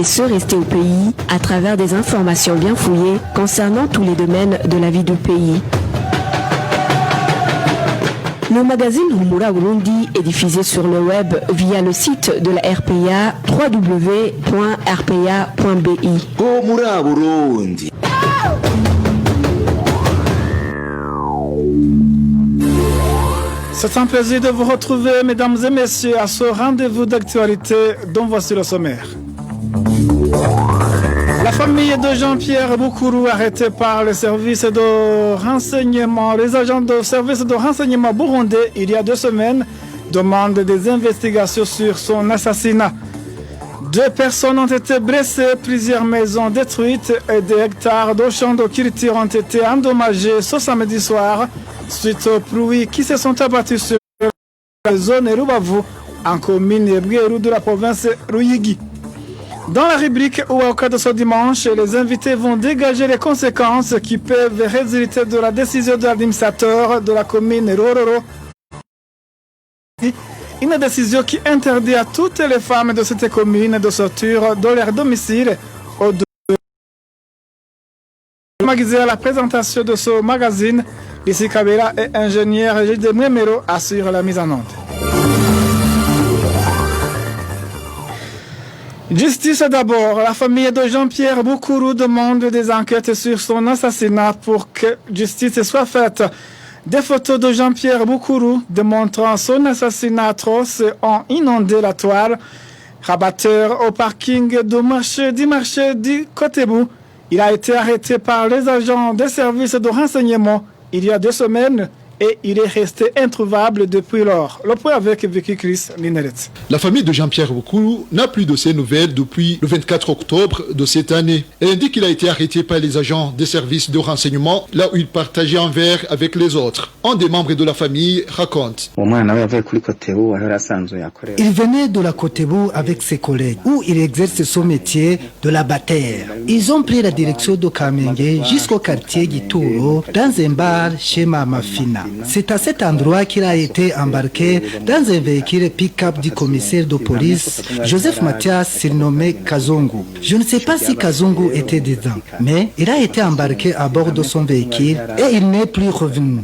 et ceux restés au pays à travers des informations bien fouillées concernant tous les domaines de la vie du pays. Le magazine Humura Burundi est diffusé sur le web via le site de la RPA www.rpa.bi. Humura Burundi. C'est un plaisir de vous retrouver, mesdames et messieurs, à ce rendez-vous d'actualité dont voici le sommaire. La famille de Jean-Pierre Boukourou, arrêté par les services de renseignement, les agents de service de renseignement burundais il y a 2 semaines, demande des investigations sur son assassinat. 2 personnes ont été blessées, plusieurs maisons détruites et des hectares de champs de culture ont été endommagés ce samedi soir suite aux pluies qui se sont abattues sur la zone Rubavu, en commune Bweru de la province Ruyigi. Dans la rubrique Ouaka de ce dimanche, les invités vont dégager les conséquences qui peuvent résulter de la décision de l'administrateur de la commune Rororo. Une décision qui interdit à toutes les femmes de cette commune de sortir de leur domicile au à la présentation de ce magazine. Ici Kabela et ingénieur Gilles Memero assurent la mise en onde. Justice d'abord. La famille de Jean-Pierre Boukourou demande des enquêtes sur son assassinat pour que justice soit faite. Des photos de Jean-Pierre Boukourou démontrant son assassinat atroce ont inondé la toile. Rabatteur au parking du marché du Kotebu, il a été arrêté par les agents des services de renseignement il y a 2 semaines et il est resté introuvable depuis lors. Le point avec Vicky Chris Lineret. La famille de Jean-Pierre Boukourou n'a plus de ses nouvelles depuis le 24 octobre de cette année. Elle indique qu'il a été arrêté par les agents des services de renseignement là où il partageait un verre avec les autres. Un des membres de la famille raconte. Il venait de la Kotebu avec ses collègues où il exerce son métier de la bataire. Ils ont pris la direction de Kamenge jusqu'au quartier Gituro dans un bar chez Mama Fina. C'est à cet endroit qu'il a été embarqué dans un véhicule pick-up du commissaire de police, Joseph Mathias, surnommé Kazungu. Je ne sais pas si Kazungu était dedans, mais il a été embarqué à bord de son véhicule et il n'est plus revenu.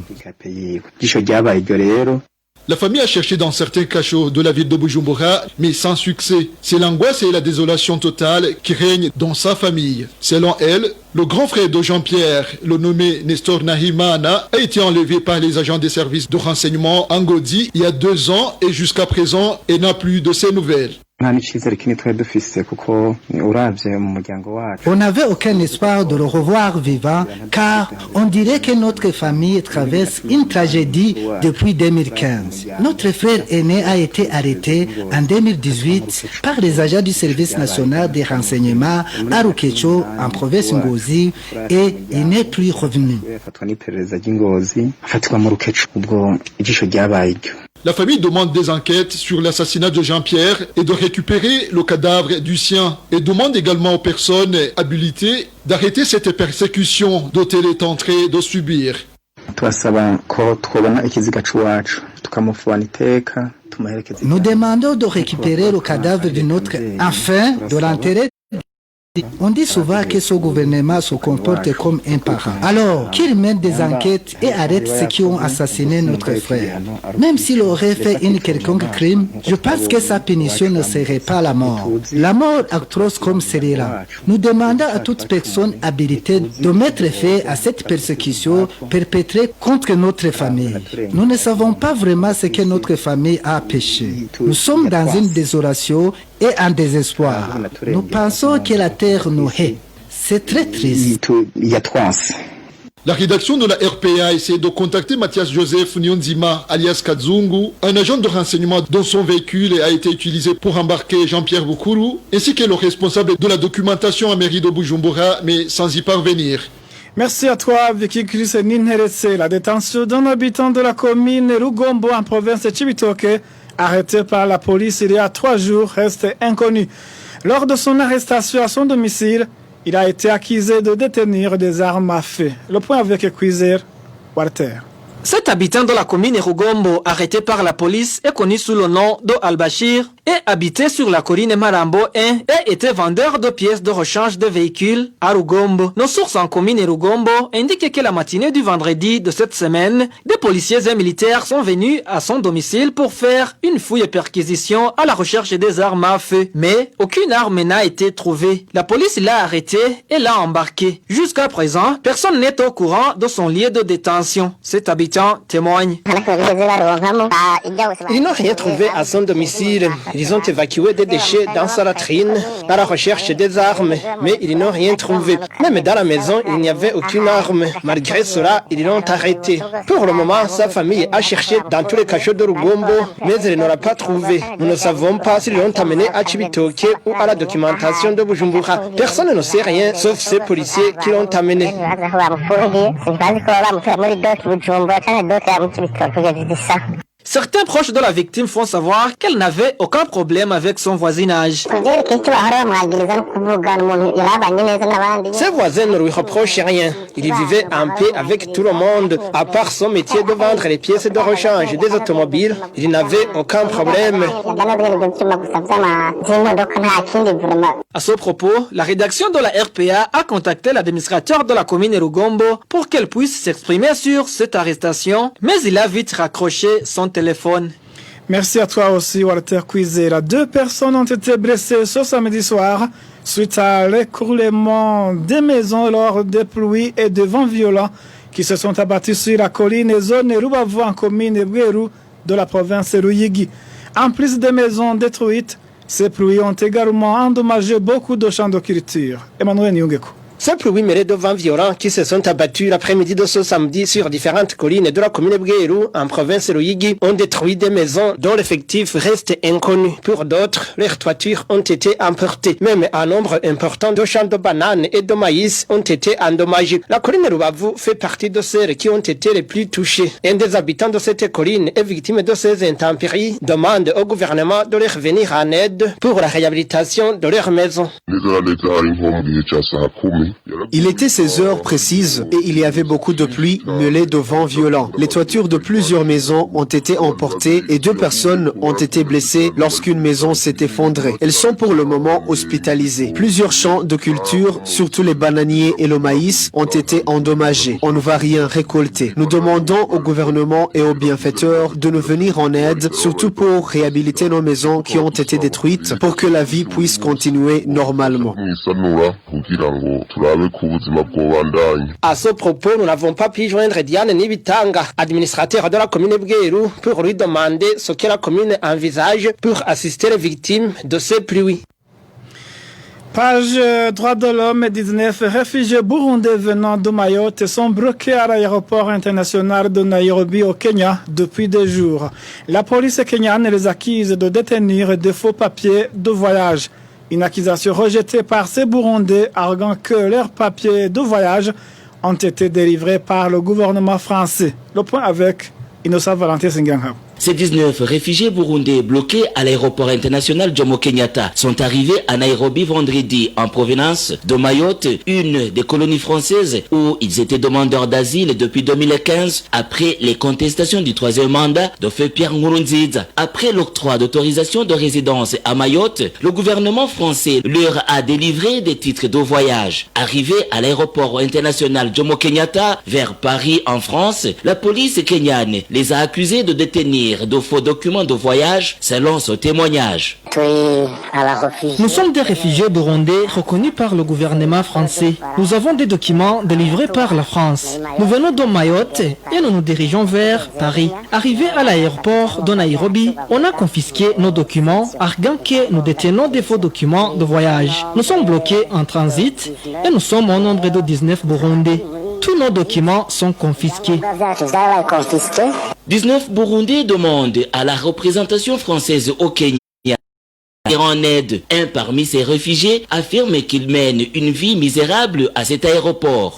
La famille a cherché dans certains cachots de la ville de Bujumbura, mais sans succès. C'est l'angoisse et la désolation totale qui règnent dans sa famille. Selon elle, le grand frère de Jean-Pierre, le nommé Nestor Nahimana, a été enlevé par les agents des services de renseignement en Godi il y a 2 ans et jusqu'à présent, il n'a plus de ses nouvelles. On n'avait aucun espoir de le revoir vivant car on dirait que notre famille traverse une tragédie depuis 2015. Notre frère aîné a été arrêté en 2018 par les agents du service national des renseignements à Rukecho en province Ngozi et il n'est plus revenu. La famille demande des enquêtes sur l'assassinat de Jean-Pierre et de récupérer le cadavre du sien et demande également aux personnes habilitées d'arrêter cette persécution dont elle est en train de subir. Nous demandons de récupérer le cadavre de notre enfant, de l'enterrer. On dit souvent que ce gouvernement se comporte comme un parent. Alors, qu'il mène des enquêtes et arrête ceux qui ont assassiné notre frère. Même s'il aurait fait une quelconque crime, je pense que sa punition ne serait pas la mort. La mort atroce comme celle-là. Nous demandons à toute personne habilitée de mettre fin à cette persécution perpétrée contre notre famille. Nous ne savons pas vraiment ce que notre famille a péché. Nous sommes dans une désolation et un désespoir. Nous pensons que la terre nous hait. C'est très triste. La rédaction de la RPA essaie de contacter Mathias Joseph Nyonzima, alias Kazungu, un agent de renseignement dont son véhicule a été utilisé pour embarquer Jean-Pierre Boukourou, ainsi que le responsable de la documentation à mairie de Bujumbura, mais sans y parvenir. Merci à toi, Vicky Chris Ninheretse. La détention d'un habitant de la commune Rugombo en province de Chibitoke, arrêté par la police il y a 3 jours, reste inconnu. Lors de son arrestation à son domicile, il a été accusé de détenir des armes à feu. Le point avec Quizer Walter. Cet habitant de la commune Rugombo, arrêté par la police, est connu sous le nom de Al-Bashir. et habitait sur la colline Marambo 1 et était vendeur de pièces de rechange de véhicules à Rugombo. Nos sources en commune et Rugombo indiquent que la matinée du vendredi de cette semaine, des policiers et militaires sont venus à son domicile pour faire une fouille et perquisition à la recherche des armes à feu. Mais aucune arme n'a été trouvée. La police l'a arrêté et l'a embarqué. Jusqu'à présent, personne n'est au courant de son lieu de détention. Cet habitant témoigne. Ils n'ont rien trouvé à son domicile. Ils ont évacué des déchets dans sa latrine à la recherche des armes, mais ils n'ont rien trouvé. Même dans la maison, il n'y avait aucune arme. Malgré cela, ils l'ont arrêté. Pour le moment, sa famille a cherché dans tous les cachots de Rugombo, mais elle ne l'a pas trouvé. Nous ne savons pas s'ils l'ont amené à Chibitoke ou à la documentation de Bujumbura. Personne ne sait rien, sauf ces policiers qui l'ont amené. Certains proches de la victime font savoir qu'elle n'avait aucun problème avec son voisinage. Ses voisins ne lui reprochent rien. Il vivait en paix avec tout le monde. À part son métier de vendre les pièces de rechange des automobiles, il n'avait aucun problème. À ce propos, la rédaction de la RPA a contacté l'administrateur de la commune Rugombo pour qu'elle puisse s'exprimer sur cette arrestation, mais il a vite raccroché son téléphone. Merci à toi aussi, Walter Kwizera. 2 personnes ont été blessées ce samedi soir suite à l'écroulement des maisons lors des pluies et des vents violents qui se sont abattus sur la colline et zone Rubavu en commune Bweru de la province Ruyigi. En plus des maisons détruites, ces pluies ont également endommagé beaucoup de champs de culture. Emmanuel Nyungeku. Ces pluies mêlées de vents violents qui se sont abattus l'après-midi de ce samedi sur différentes collines de la commune Bweru en province Ruyigi ont détruit des maisons dont l'effectif reste inconnu. Pour d'autres, leurs toitures ont été emportées. Même un nombre important de champs de bananes et de maïs ont été endommagés. La colline Rubavu fait partie de celles qui ont été les plus touchées. Un des habitants de cette colline est victime de ces intempéries, demande au gouvernement de leur venir en aide pour la réhabilitation de leurs maisons. Il était 16 heures précises et il y avait beaucoup de pluie mêlée de vents violents. Les toitures de plusieurs maisons ont été emportées et 2 personnes ont été blessées lorsqu'une maison s'est effondrée. Elles sont pour le moment hospitalisées. Plusieurs champs de culture, surtout les bananiers et le maïs, ont été endommagés. On ne va rien récolter. Nous demandons au gouvernement et aux bienfaiteurs de nous venir en aide, surtout pour réhabiliter nos maisons qui ont été détruites pour que la vie puisse continuer normalement. À ce propos, nous n'avons pas pu joindre Diane Nibitanga, administrateur de la commune Bweru, pour lui demander ce que la commune envisage pour assister les victimes de ces pluies. Page droits de l'homme et 19 réfugiés burundais venant de Mayotte sont bloqués à l'aéroport international de Nairobi au Kenya depuis des jours. La police kenyane les accuse de détenir de faux papiers de voyage. Une accusation rejetée par ces Burundais arguant que leurs papiers de voyage ont été délivrés par le gouvernement français. Le point avec Innocent Valentin Singangha. Ces 19 réfugiés burundais bloqués à l'aéroport international Jomo Kenyatta sont arrivés à Nairobi vendredi en provenance de Mayotte, une des colonies françaises où ils étaient demandeurs d'asile depuis 2015 après les contestations du 3e mandat de feu Pierre Nkurunziza. Après l'octroi d'autorisation de résidence à Mayotte, le gouvernement français leur a délivré des titres de voyage. Arrivés à l'aéroport international Jomo Kenyatta vers Paris en France, la police kenyane les a accusés de détenir de faux documents de voyage selon ce témoignage. Nous sommes des réfugiés burundais reconnus par le gouvernement français. Nous avons des documents délivrés par la France. Nous venons de Mayotte et nous nous dirigeons vers Paris. Arrivés à l'aéroport de Nairobi, on a confisqué nos documents, arguant que nous détenons des faux documents de voyage. Nous sommes bloqués en transit et nous sommes au nombre de 19 Burundais. Tous nos documents sont confisqués. 19 Burundais demandent à la représentation française au Kenya Et en aide, un parmi ces réfugiés affirme qu'il mène une vie misérable à cet aéroport.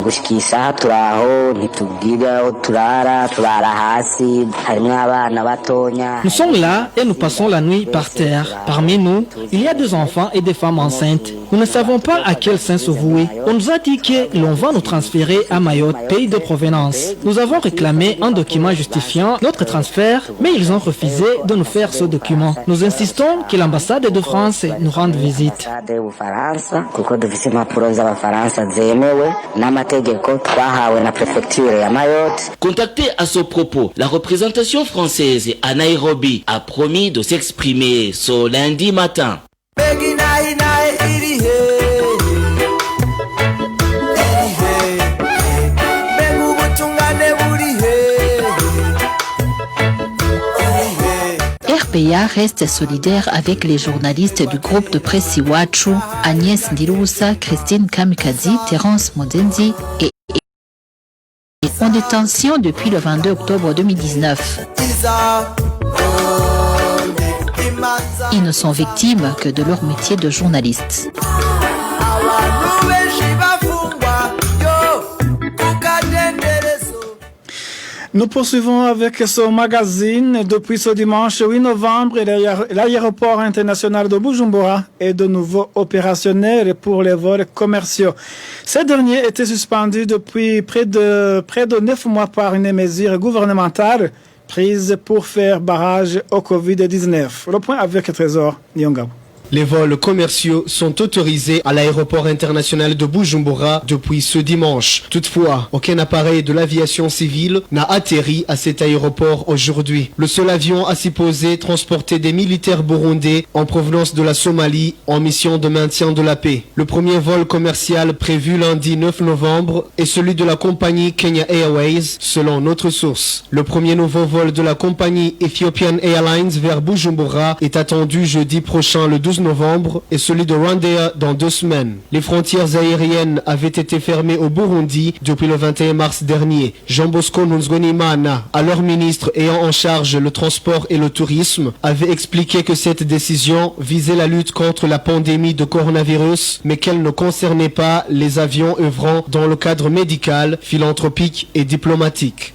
Nous sommes là et nous passons la nuit par terre. Parmi nous, il y a des enfants et des femmes enceintes. Nous ne savons pas à quel sein se vouer. On nous a dit que l'on va nous transférer à Mayotte, pays de provenance. Nous avons réclamé un document justifiant notre transfert, mais ils ont refusé de nous faire ce document. Nous insistons que l'ambassade de France nous rende visite. Contactée à ce propos, la représentation française à Nairobi a promis de s'exprimer ce lundi matin. RPA reste solidaire avec les journalistes du groupe de presse Iwachu, Agnès Ndirusa, Christine Kamikazi, Terence Modenzi et en détention depuis le 22 octobre 2019. Ils ne sont victimes que de leur métier de journaliste. Nous poursuivons avec ce magazine. Depuis ce dimanche 8 novembre, l'aéroport international de Bujumbura est de nouveau opérationnel pour les vols commerciaux. Ces derniers étaient suspendus depuis près de 9 mois par une mesure gouvernementale prise pour faire barrage au Covid-19. Le point avec Trésor Nyongabo. Les vols commerciaux sont autorisés à l'aéroport international de Bujumbura depuis ce dimanche. Toutefois, aucun appareil de l'aviation civile n'a atterri à cet aéroport aujourd'hui. Le seul avion à s'y poser transportait des militaires burundais en provenance de la Somalie en mission de maintien de la paix. Le premier vol commercial prévu lundi 9 novembre est celui de la compagnie Kenya Airways, selon notre source. Le premier nouveau vol de la compagnie Ethiopian Airlines vers Bujumbura est attendu jeudi prochain le 12 novembre et celui de Rwanda dans 2 semaines. Les frontières aériennes avaient été fermées au Burundi depuis le 21 mars dernier. Jean Bosco Nzwenimana, alors ministre ayant en charge le transport et le tourisme, avait expliqué que cette décision visait la lutte contre la pandémie de coronavirus, mais qu'elle ne concernait pas les avions œuvrant dans le cadre médical, philanthropique et diplomatique.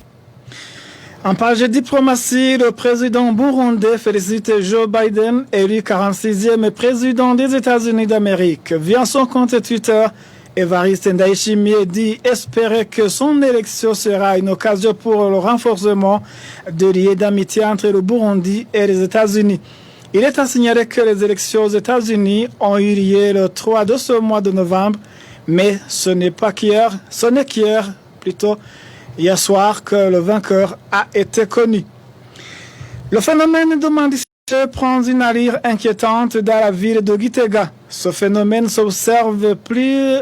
En page diplomatie, le président burundais félicite Joe Biden, élu 46e président des États-Unis d'Amérique. Via son compte Twitter, Evariste Ndayishimiye dit espérer que son élection sera une occasion pour le renforcement des liens d'amitié entre le Burundi et les États-Unis. Il est à signaler que les élections aux États-Unis ont eu lieu le 3 de ce mois de novembre, mais ce n'est qu'hier, hier soir, que le vainqueur a été connu. Le phénomène de mendicité prend une allure inquiétante dans la ville de Gitega. Ce phénomène s'observe plus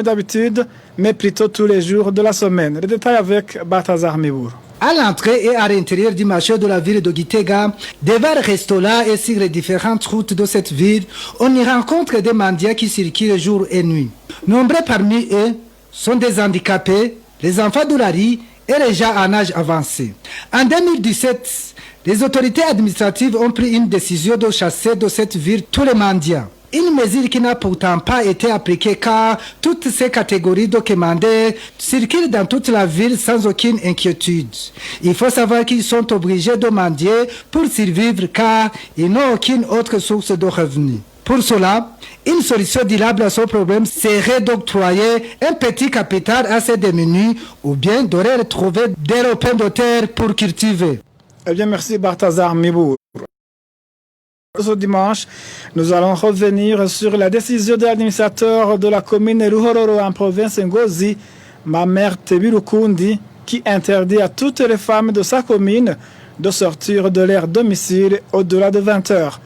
d'habitude, mais plutôt tous les jours de la semaine. Les détails avec Balthazar Mibour. À l'entrée et à l'intérieur du marché de la ville de Gitega, devant restaurants et sur les différentes routes de cette ville, on y rencontre des mendiants qui circulent jour et nuit. Nombreux parmi eux sont des handicapés, les enfants de la rue et les gens en âge avancé. En 2017, les autorités administratives ont pris une décision de chasser de cette ville tous les mendiants. Une mesure qui n'a pourtant pas été appliquée car toutes ces catégories de commandés circulent dans toute la ville sans aucune inquiétude. Il faut savoir qu'ils sont obligés de mendier pour survivre car ils n'ont aucune autre source de revenus. Pour cela, une solution durable à ce problème serait d'octroyer un petit capital à ces démunis ou bien de retrouver des lopins de terre pour cultiver. Eh bien, merci Balthazar Mibour. Ce dimanche, nous allons revenir sur la décision de l'administrateur de la commune Ruhororo en province Ngozi, Mamère Tebirukundi, qui interdit à toutes les femmes de sa commune de sortir de leur domicile au-delà de 20 heures.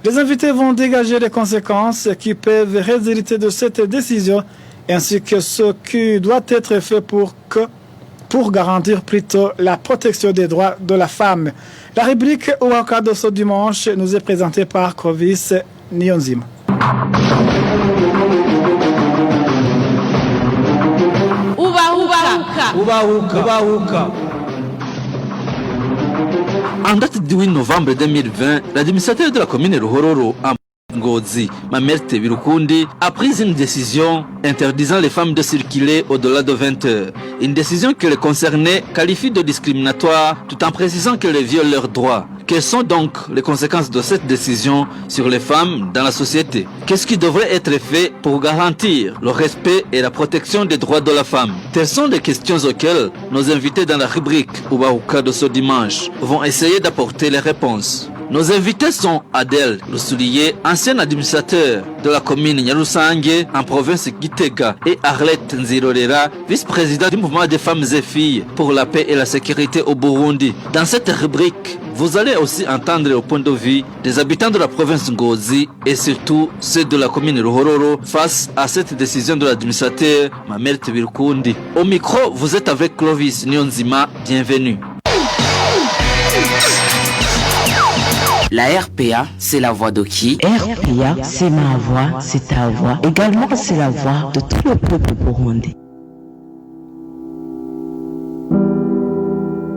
Les invités vont dégager les conséquences qui peuvent résulter de cette décision, ainsi que ce qui doit être fait pour garantir plutôt la protection des droits de la femme. La rubrique Ouaka de ce dimanche nous est présentée par Clovis Nyonzima. En date du 8 novembre 2020, l'administrateur de la commune Ruhororo, Ngozi Mamerte Birukundi, a pris une décision interdisant les femmes de circuler au-delà de 20 heures. Une décision que les concernés qualifient de discriminatoire tout en précisant qu'elle viole leurs droits. Quelles sont donc les conséquences de cette décision sur les femmes dans la société? Qu'est-ce qui devrait être fait pour garantir le respect et la protection des droits de la femme? Telles sont les questions auxquelles nos invités dans la rubrique Ubahuka de ce dimanche vont essayer d'apporter les réponses. Nos invités sont Adèle Lusoulier, ancien administrateur de la commune Nyarusange en province Gitega, et Arlette Nzirorera, vice-président du mouvement des femmes et filles pour la paix et la sécurité au Burundi. Dans cette rubrique, vous allez aussi entendre le point de vue des habitants de la province Ngozi et surtout ceux de la commune Ruhororo face à cette décision de l'administrateur Mamerte Birukundi. Au micro, vous êtes avec Clovis Nyonzima. Bienvenue. La RPA, c'est la voix de qui? RPA, c'est ma voix, c'est ta voix. Également, c'est la voix de tout le peuple burundais.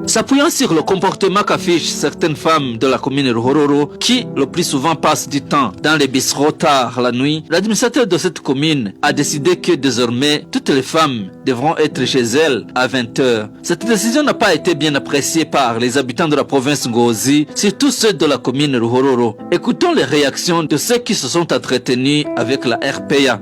S'appuyant sur le comportement qu'affichent certaines femmes de la commune Ruhororo qui le plus souvent passent du temps dans les bistrots tard la nuit, l'administrateur de cette commune a décidé que désormais toutes les femmes devront être chez elles à 20 heures. Cette décision n'a pas été bien appréciée par les habitants de la province Ngozi, surtout ceux de la commune Ruhororo. Écoutons les réactions de ceux qui se sont entretenus avec la RPA.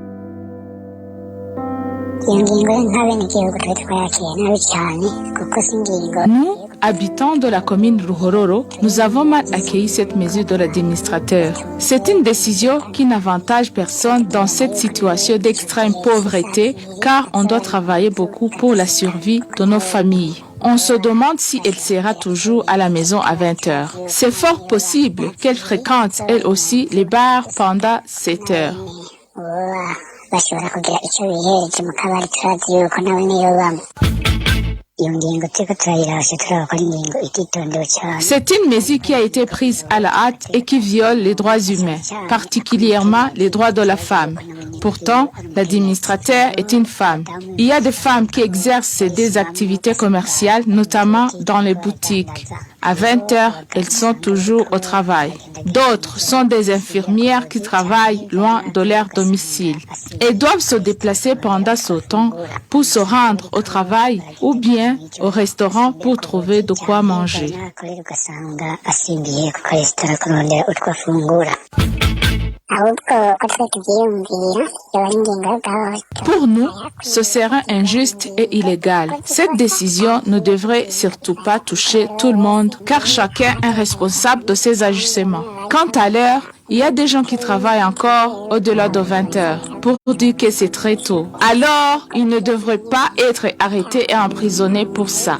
Nous, habitants de la commune Ruhororo, nous avons mal accueilli cette mesure de l'administrateur. C'est une décision qui n'avantage personne dans cette situation d'extrême pauvreté car on doit travailler beaucoup pour la survie de nos familles. On se demande si elle sera toujours à la maison à 20 heures. C'est fort possible qu'elle fréquente elle aussi les bars pendant 7 heures. C'est une mesure qui a été prise à la hâte et qui viole les droits humains, particulièrement les droits de la femme. Pourtant, l'administrateur est une femme. Il y a des femmes qui exercent des activités commerciales, notamment dans les boutiques. À 20 heures, elles sont toujours au travail. D'autres sont des infirmières qui travaillent loin de leur domicile. Elles doivent se déplacer pendant ce temps pour se rendre au travail ou bien au restaurant pour trouver de quoi manger. Pour nous, ce serait injuste et illégal. Cette décision ne devrait surtout pas toucher tout le monde, car chacun est responsable de ses agissements. Quant à l'heure, il y a des gens qui travaillent encore au-delà de 20 heures pour dire que c'est très tôt. Alors, ils ne devraient pas être arrêtés et emprisonnés pour ça.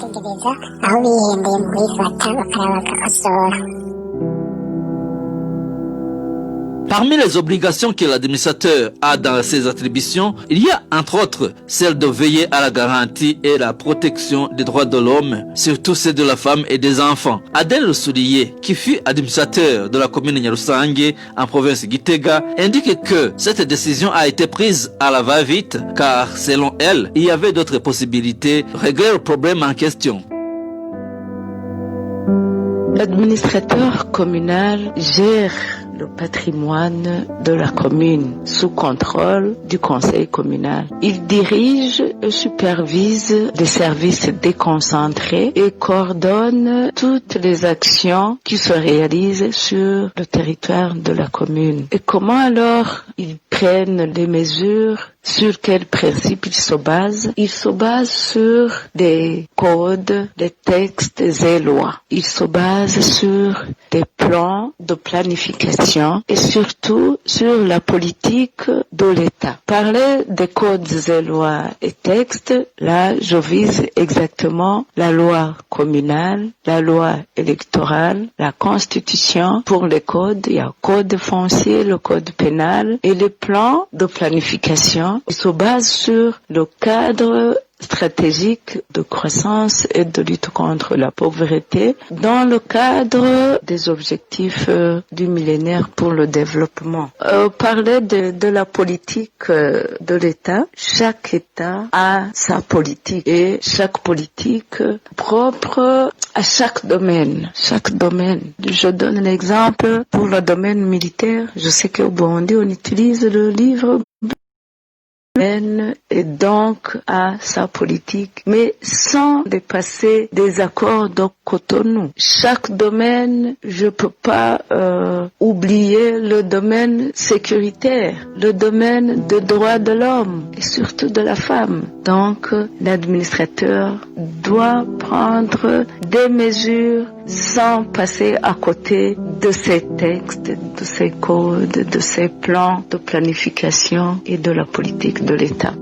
Parmi les obligations que l'administrateur a dans ses attributions, il y a entre autres celle de veiller à la garantie et la protection des droits de l'homme, surtout ceux de la femme et des enfants. Adèle Lusoulier, qui fut administrateur de la commune Nyarusange en province Gitega, indique que cette décision a été prise à la va-vite car selon elle, il y avait d'autres possibilités de régler le problème en question. L'administrateur communal gère le patrimoine de la commune sous contrôle du conseil communal. Il dirige et supervise les services déconcentrés et coordonne toutes les actions qui se réalisent sur le territoire de la commune. Et comment alors ils prennent les mesures? Sur quels principes ils se basent? Ils se basent sur des codes, des textes et lois. Ils se basent sur des plans de planification et surtout sur la politique de l'État. Parler des codes et lois et textes, là je vise exactement la loi communale, la loi électorale, la constitution. Pour les codes, il y a le code foncier, le code pénal et les plans de planification développement se base sur le cadre stratégique de croissance et de lutte contre la pauvreté dans le cadre des objectifs du millénaire pour le développement. Parler de la politique de l'État, chaque État a sa politique et chaque politique propre à chaque domaine. Chaque domaine. Je donne un exemple pour le domaine militaire. Je sais qu'au Burundi, on utilise le livre et donc à sa politique, mais sans dépasser des accords de Cotonou. Chaque domaine, je peux pas oublier le domaine sécuritaire, le domaine des droits de l'homme et surtout de la femme. Donc, l'administrateur doit prendre des mesures sans passer à côté de ces textes, de ces codes, de ces plans de planification et de la politique de l'État.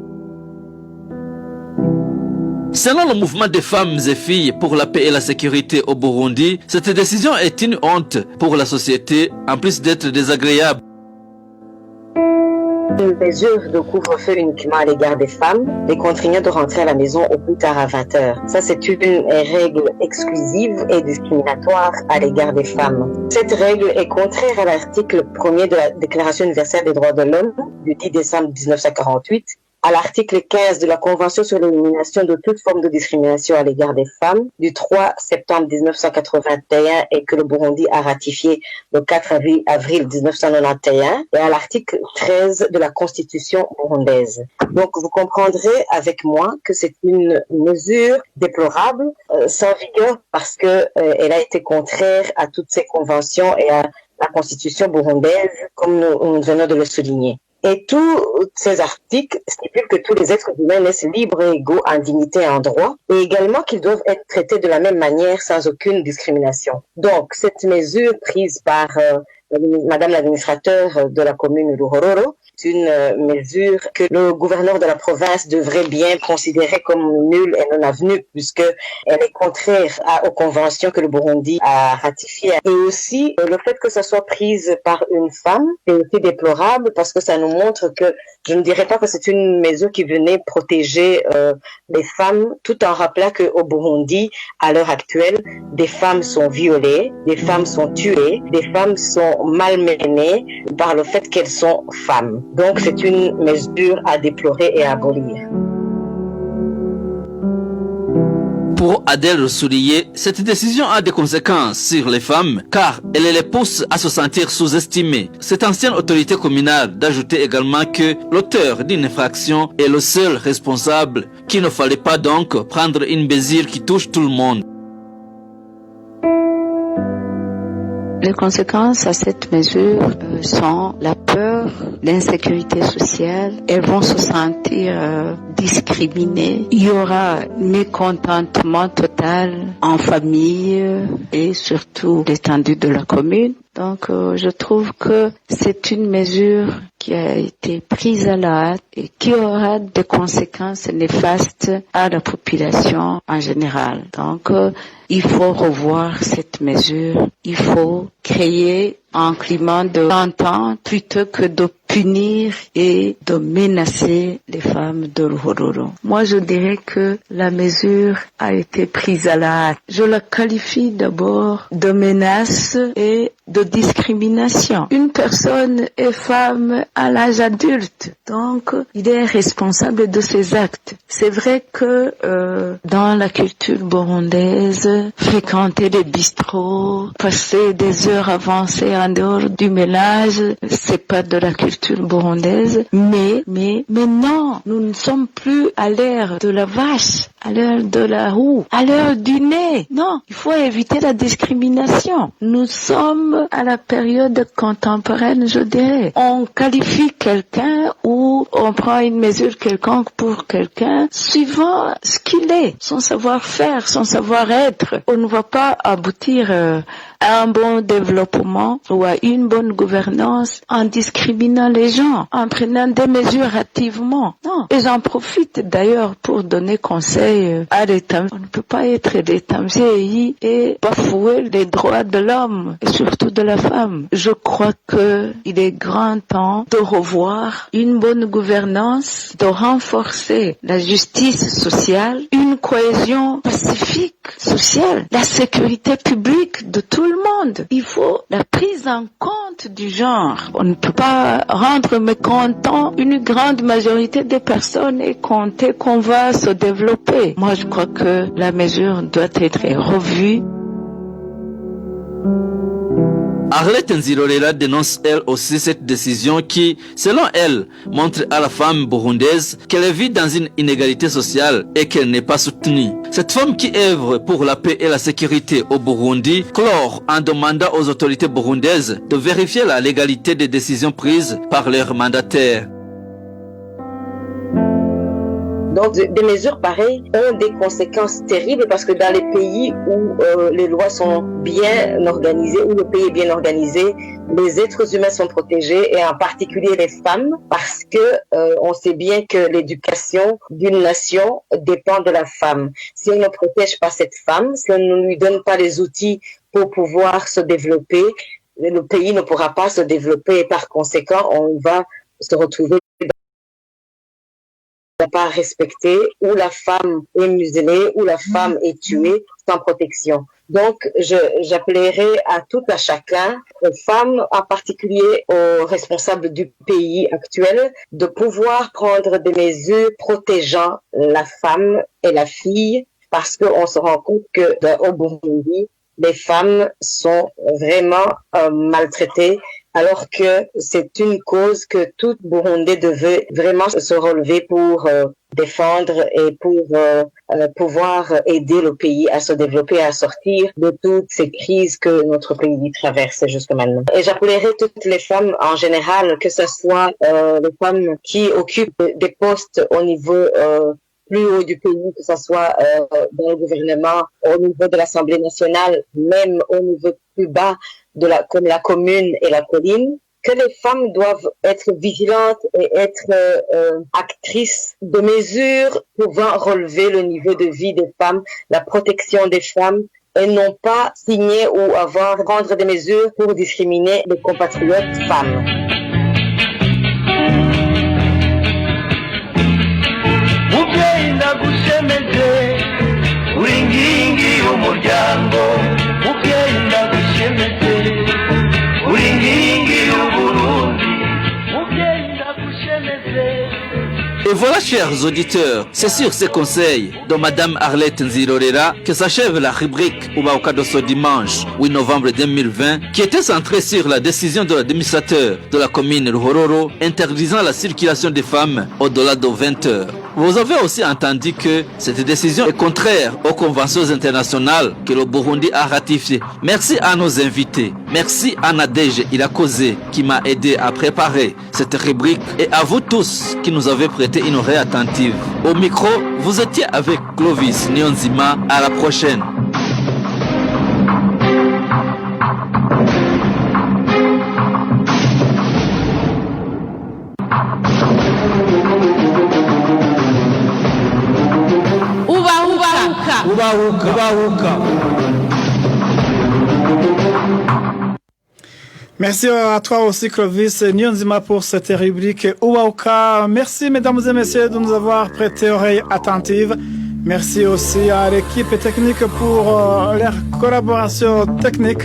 Selon le mouvement des femmes et filles pour la paix et la sécurité au Burundi, cette décision est une honte pour la société, en plus d'être désagréable. Une mesure de couvre-feu uniquement à l'égard des femmes, les contraignant de rentrer à la maison au plus tard à 20h. Ça, c'est une règle exclusive et discriminatoire à l'égard des femmes. Cette règle est contraire à l'article 1er de la Déclaration universelle des droits de l'homme du 10 décembre 1948, à l'article 15 de la Convention sur l'élimination de toute forme de discrimination à l'égard des femmes du 3 septembre 1981 et que le Burundi a ratifié le 4 avril 1991 et à l'article 13 de la Constitution burundaise. Donc vous comprendrez avec moi que c'est une mesure déplorable, sans vigueur parce que elle a été contraire à toutes ces conventions et à la Constitution burundaise comme nous venons de le souligner. Et tous ces articles stipulent que tous les êtres humains naissent libres et égaux en dignité et en droit, et également qu'ils doivent être traités de la même manière sans aucune discrimination. Donc, cette mesure prise par Madame l'administrateur de la commune de Ruhororo, c'est une mesure que le gouverneur de la province devrait bien considérer comme nulle et non avenue, puisqu'elle est contraire aux conventions que le Burundi a ratifiées. Et aussi, le fait que ça soit prise par une femme, c'est aussi déplorable parce que ça nous montre que, je ne dirais pas que c'est une mesure qui venait protéger les femmes, tout en rappelant qu'au Burundi, à l'heure actuelle, des femmes sont violées, des femmes sont tuées, des femmes sont malmenées par le fait qu'elles sont femmes. Donc c'est une mesure à déplorer et à abolir. Pour Adèle Soulier, cette décision a des conséquences sur les femmes car elle les pousse à se sentir sous-estimées. Cette ancienne autorité communale d'ajouter également que l'auteur d'une infraction est le seul responsable, qu'il ne fallait pas donc prendre une mesure qui touche tout le monde. Les conséquences à cette mesure sont la peur, l'insécurité sociale. Elles vont se sentir discriminées. Il y aura mécontentement total en famille et surtout l'étendue de la commune. Donc, je trouve que c'est une mesure qui a été prise à la hâte et qui aura des conséquences néfastes à la population en général. Donc, il faut revoir cette mesure. Il faut créer un climat d'entente plutôt que de punir et de menacer les femmes de Ruhororo. Moi, je dirais que la mesure a été prise à la hâte. Je la qualifie d'abord de menace et de discrimination. Une personne est femme à l'âge adulte, donc il est responsable de ses actes. C'est vrai que dans la culture burundaise, fréquenter les bistrots, passer des heures avancées en dehors du ménage, c'est pas de la culture burundaise, mais non, nous ne sommes plus à l'ère de la vache, à l'ère de la roue, à l'ère du nez. Non, il faut éviter la discrimination. Nous sommes à la période contemporaine, je dirais. On qualifie quelqu'un ou on prend une mesure quelconque pour quelqu'un suivant ce qu'il est, son savoir-faire, son savoir-être. On ne va pas aboutir à un bon développement ou à une bonne gouvernance en discriminant les gens, en prenant des mesures hâtivement. Non. Et j'en profite d'ailleurs pour donner conseil à l'État. On ne peut pas être l'État vieilli et bafouer les droits de l'homme et surtout de la femme. Je crois que il est grand temps de revoir une bonne gouvernance, de renforcer la justice sociale, une cohésion pacifique sociale, la sécurité publique de tout le monde. Il faut la prise en compte du genre. On ne peut pas rendre mécontent une grande majorité des personnes et compter qu'on va se développer. Moi, je crois que la mesure doit être revue. Arlette Nzirorera dénonce elle aussi cette décision qui, selon elle, montre à la femme burundaise qu'elle vit dans une inégalité sociale et qu'elle n'est pas soutenue. Cette femme qui œuvre pour la paix et la sécurité au Burundi clore en demandant aux autorités burundaises de vérifier la légalité des décisions prises par leurs mandataires. Donc, des mesures pareilles ont des conséquences terribles parce que dans les pays où les lois sont bien organisées, où le pays est bien organisé, les êtres humains sont protégés et en particulier les femmes parce que on sait bien que l'éducation d'une nation dépend de la femme. Si on ne protège pas cette femme, si on ne lui donne pas les outils pour pouvoir se développer, le pays ne pourra pas se développer et par conséquent, on va se retrouver pas respectée, où la femme est muselée, où la femme est tuée sans protection. Donc, j'appellerai à tout à chacun, aux femmes en particulier, aux responsables du pays actuel, de pouvoir prendre des mesures protégeant la femme et la fille, parce qu'on se rend compte que au Burundi, les femmes sont vraiment maltraitées, alors que c'est une cause que tout Burundais devait vraiment se relever pour défendre et pour pouvoir aider le pays à se développer, à sortir de toutes ces crises que notre pays traverse jusqu'à maintenant. Et j'appellerai toutes les femmes en général, que ce soit les femmes qui occupent des postes au niveau plus haut du pays, que ce soit dans le gouvernement, au niveau de l'Assemblée nationale, même au niveau plus bas, comme la commune et la colline, que les femmes doivent être vigilantes et être actrices de mesures pouvant relever le niveau de vie des femmes, la protection des femmes, et non pas signer ou prendre des mesures pour discriminer les compatriotes femmes. Et voilà, chers auditeurs, c'est sur ces conseils de Madame Arlette Nzirorera que s'achève la rubrique Ubaoka de ce dimanche 8 novembre 2020 qui était centrée sur la décision de l'administrateur de la commune Ruhororo interdisant la circulation des femmes au-delà de 20 heures. Vous avez aussi entendu que cette décision est contraire aux conventions internationales que le Burundi a ratifiées. Merci à nos invités. Merci à Nadège Irakoze qui m'a aidé à préparer cette rubrique et à vous tous qui nous avez prêté une oreille attentive. Au micro, vous étiez avec Clovis Nyonzima. À la prochaine. Merci à toi aussi, Clovis Nyonzima, pour cette rubrique Uwaoka. Merci, mesdames et messieurs, de nous avoir prêté oreille attentive. Merci aussi à l'équipe technique pour leur collaboration technique.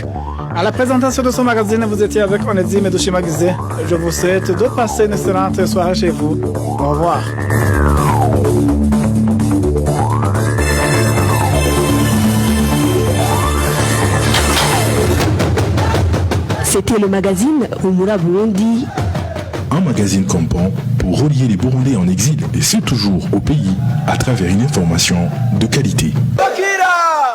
À la présentation de ce magazine, vous étiez avec Onedi Medushimagizé. Je vous souhaite de passer une excellente soirée chez vous. Au revoir. C'était le magazine Humura Burundi. Un magazine comprend pour relier les Burundais en exil et c'est toujours au pays à travers une information de qualité. Bakira!